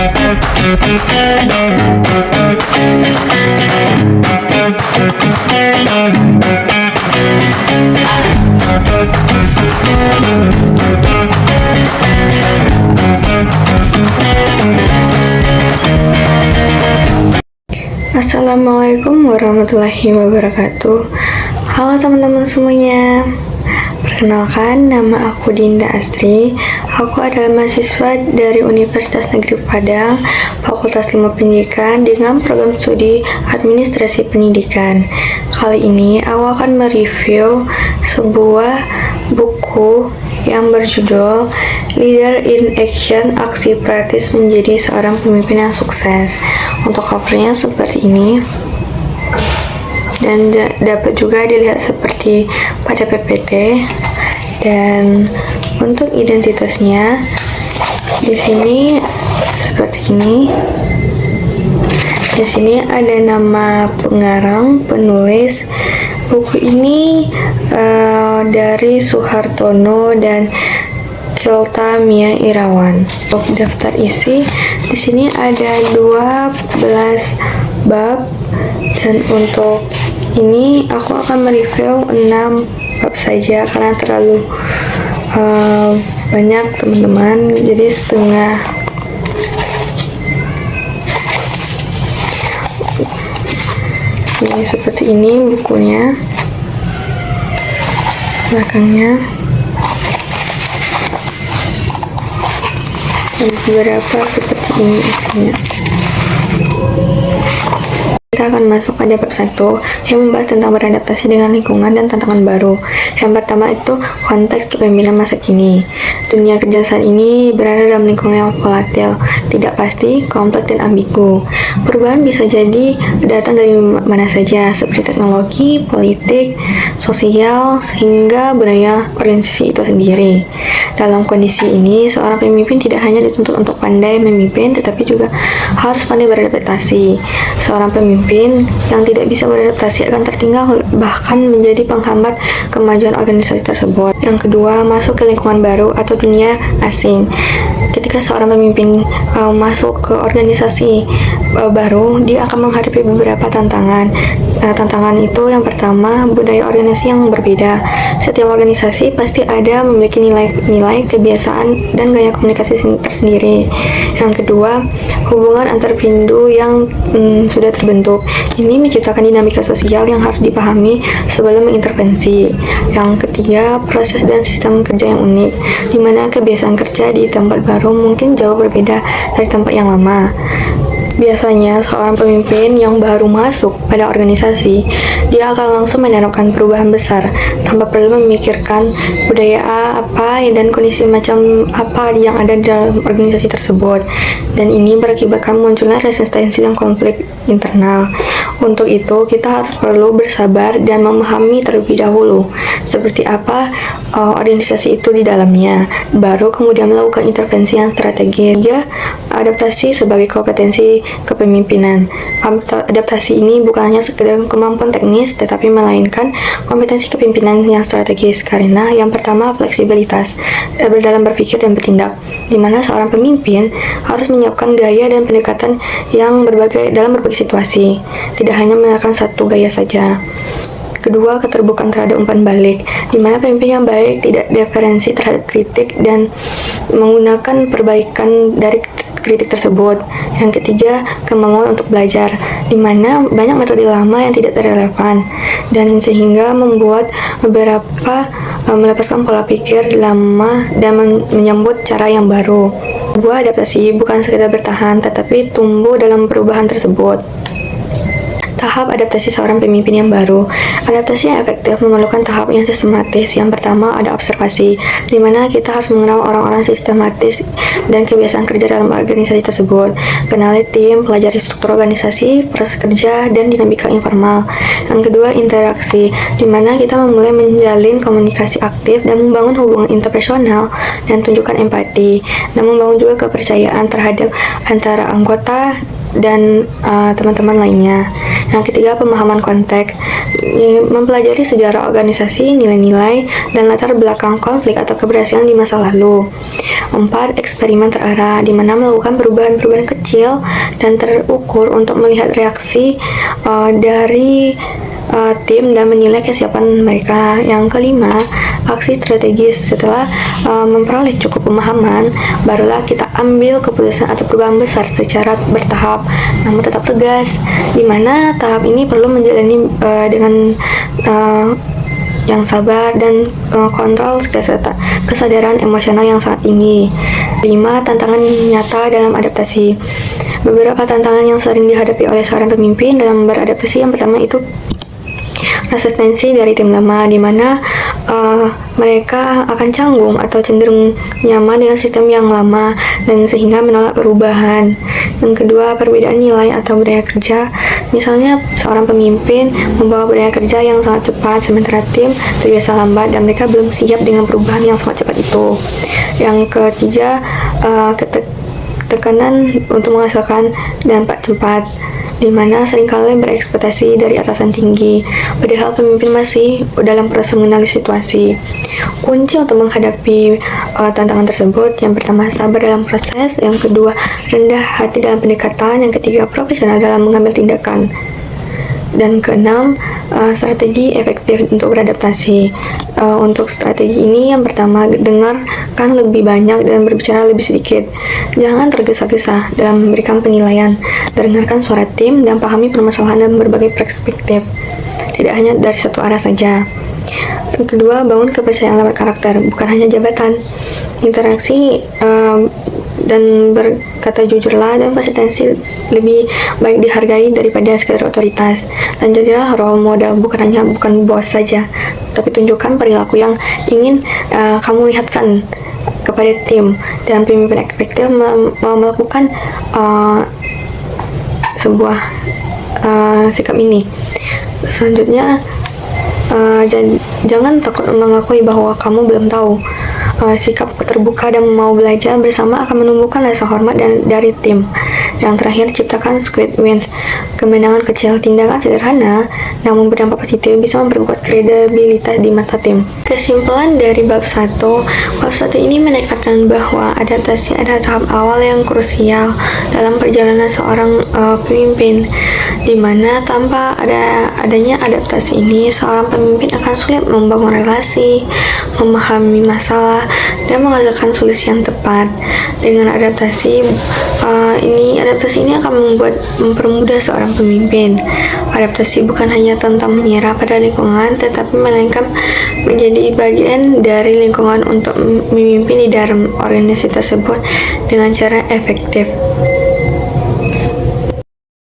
Assalamualaikum warahmatullahi wabarakatuh. Halo teman-teman semuanya. Perkenalkan, nama aku Dinda Astri. Aku adalah mahasiswa dari Universitas Negeri Padang, Fakultas Ilmu Pendidikan dengan program studi Administrasi Pendidikan. Kali ini aku akan mereview sebuah buku yang berjudul Leader in Action, Aksi Praktis Menjadi Seorang Pemimpin yang Sukses. Untuk covernya seperti ini, dan dapat juga dilihat seperti pada PPT. Dan untuk identitasnya di sini seperti ini. Di sini ada nama pengarang, penulis buku ini dari Suhartono dan Kilta Mia Irawan. Untuk daftar isi di sini ada 12 bab, dan untuk ini aku akan mereview 6 bab saja karena terlalu banyak teman-teman, jadi setengah. Ini seperti ini bukunya, belakangnya, dan beberapa seperti ini isinya. Kita akan masuk pada bab 1 yang membahas tentang beradaptasi dengan lingkungan dan tantangan baru. Yang pertama itu konteks kepemimpinan masa kini. Dunia kerja saat ini berada dalam lingkungan yang volatil, tidak pasti, kompleks, dan ambigu. Perubahan bisa jadi datang dari mana saja, seperti teknologi, politik, sosial, hingga budaya organisasi itu sendiri. Dalam kondisi ini, seorang pemimpin tidak hanya dituntut untuk pandai memimpin, tetapi juga harus pandai beradaptasi. Seorang pemimpin yang tidak bisa beradaptasi akan tertinggal, bahkan menjadi penghambat kemajuan organisasi tersebut. Yang kedua, masuk ke lingkungan baru atau dunia asing. Ketika seorang pemimpin masuk ke organisasi baru, dia akan menghadapi beberapa tantangan. Tantangan itu yang pertama, budaya organisasi yang berbeda. Setiap organisasi pasti ada memiliki nilai, kebiasaan, dan gaya komunikasi tersendiri. Yang kedua, hubungan antar individu yang sudah terbentuk. Ini menciptakan dinamika sosial yang harus dipahami sebelum mengintervensi. Yang ketiga, proses dan sistem kerja yang unik, di mana kebiasaan kerja di tempat baru mungkin jauh berbeda dari tempat yang lama. Biasanya, seorang pemimpin yang baru masuk pada organisasi, dia akan langsung menerapkan perubahan besar tanpa perlu memikirkan budaya apa dan kondisi macam apa yang ada di dalam organisasi tersebut. Dan ini berakibatkan munculnya resistensi dan konflik internal. Untuk itu, kita harus perlu bersabar dan memahami terlebih dahulu seperti apa organisasi itu di dalamnya, baru kemudian melakukan intervensi yang strategis. Adaptasi sebagai kompetensi kepemimpinan. Adaptasi ini bukan hanya sekedar kemampuan teknis, tetapi melainkan kompetensi kepemimpinan yang strategis, karena yang pertama, fleksibilitas dalam berpikir dan bertindak, di mana seorang pemimpin harus menyiapkan gaya dan pendekatan yang dalam berbagai situasi, tidak hanya menerapkan satu gaya saja. Kedua, keterbukaan terhadap umpan balik, di mana pemimpin yang baik tidak deferensi terhadap kritik dan menggunakan perbaikan dari kritik tersebut. Yang ketiga, kemampuan untuk belajar, di mana banyak metode lama yang tidak relevan, dan sehingga membuat beberapa melepaskan pola pikir lama dan menyambut cara yang baru. Kedua, adaptasi bukan sekedar bertahan, tetapi tumbuh dalam perubahan tersebut. Tahap adaptasi seorang pemimpin yang baru. Adaptasi yang efektif memerlukan tahap yang sistematis. Yang pertama ada observasi, di mana kita harus mengenal orang-orang sistematis dan kebiasaan kerja dalam organisasi tersebut. Kenali tim, pelajari struktur organisasi, proses kerja, dan dinamika informal. Yang kedua, interaksi, di mana kita memulai menjalin komunikasi aktif dan membangun hubungan interpersonal dan tunjukkan empati, dan membangun juga kepercayaan terhadap antara anggota dan teman-teman lainnya. Yang ketiga, pemahaman konteks, mempelajari sejarah organisasi, nilai-nilai, dan latar belakang konflik atau keberhasilan di masa lalu. 4. Eksperimen terarah, di mana melakukan perubahan-perubahan kecil dan terukur untuk melihat reaksi dari tim dan menilai kesiapan mereka. Yang kelima, aksi strategis. Setelah memperoleh cukup pemahaman, barulah kita ambil keputusan atau perubahan besar secara bertahap, namun tetap tegas, di mana tahap ini perlu menjalani dengan yang sabar dan kontrol kesadaran emosional yang sangat tinggi. 5. Tantangan nyata dalam adaptasi. Beberapa tantangan yang sering dihadapi oleh seorang pemimpin dalam beradaptasi, yang pertama itu resistensi dari tim lama, di mana mereka akan canggung atau cenderung nyaman dengan sistem yang lama dan sehingga menolak perubahan. Yang kedua, perbedaan nilai atau budaya kerja. Misalnya, seorang pemimpin membawa budaya kerja yang sangat cepat, sementara tim terbiasa lambat dan mereka belum siap dengan perubahan yang sangat cepat itu. Yang ketiga, tekanan untuk menghasilkan dampak cepat, di mana seringkali berekspektasi dari atasan tinggi, padahal pemimpin masih dalam proses mengenali situasi. Kunci untuk menghadapi tantangan tersebut, yang pertama, sabar dalam proses, yang kedua, rendah hati dalam pendekatan, yang ketiga, profesional dalam mengambil tindakan. Dan keenam, strategi efektif untuk beradaptasi. Untuk strategi ini, yang pertama, dengarkan lebih banyak dan berbicara lebih sedikit. Jangan tergesa-gesa dalam memberikan penilaian. Dengarkan suara tim dan pahami permasalahan dan berbagai perspektif, tidak hanya dari satu arah saja. Yang kedua, bangun kepercayaan lewat karakter, bukan hanya jabatan. Interaksi dan berkata jujurlah dan konsistensi lebih baik dihargai daripada sekedar otoritas. Dan jadilah role model, bukan bos saja, tapi tunjukkan perilaku yang ingin kamu lihatkan kepada tim. Dan pemimpin efektif melakukan sebuah sikap ini. Selanjutnya, jangan takut mengakui bahwa kamu belum tahu. Sikap terbuka dan mau belajar bersama akan menumbuhkan rasa hormat dari tim. Yang terakhir, ciptakan squid wins, kemenangan kecil. Tindakan sederhana namun berdampak positif bisa memperkuat kredibilitas di mata tim. Kesimpulan dari bab 1 ini menekankan bahwa adaptasi adalah tahap awal yang krusial dalam perjalanan seorang pemimpin, di mana tanpa adanya adaptasi ini, seorang pemimpin akan sulit membangun relasi, memahami masalah, dan menghasilkan solusi yang tepat. Dengan adaptasi ini akan mempermudah seorang pemimpin. Adaptasi bukan hanya tentang menyerah pada lingkungan, tetapi melainkan menjadi bagian dari lingkungan untuk memimpin di dalam organisasi tersebut dengan cara efektif.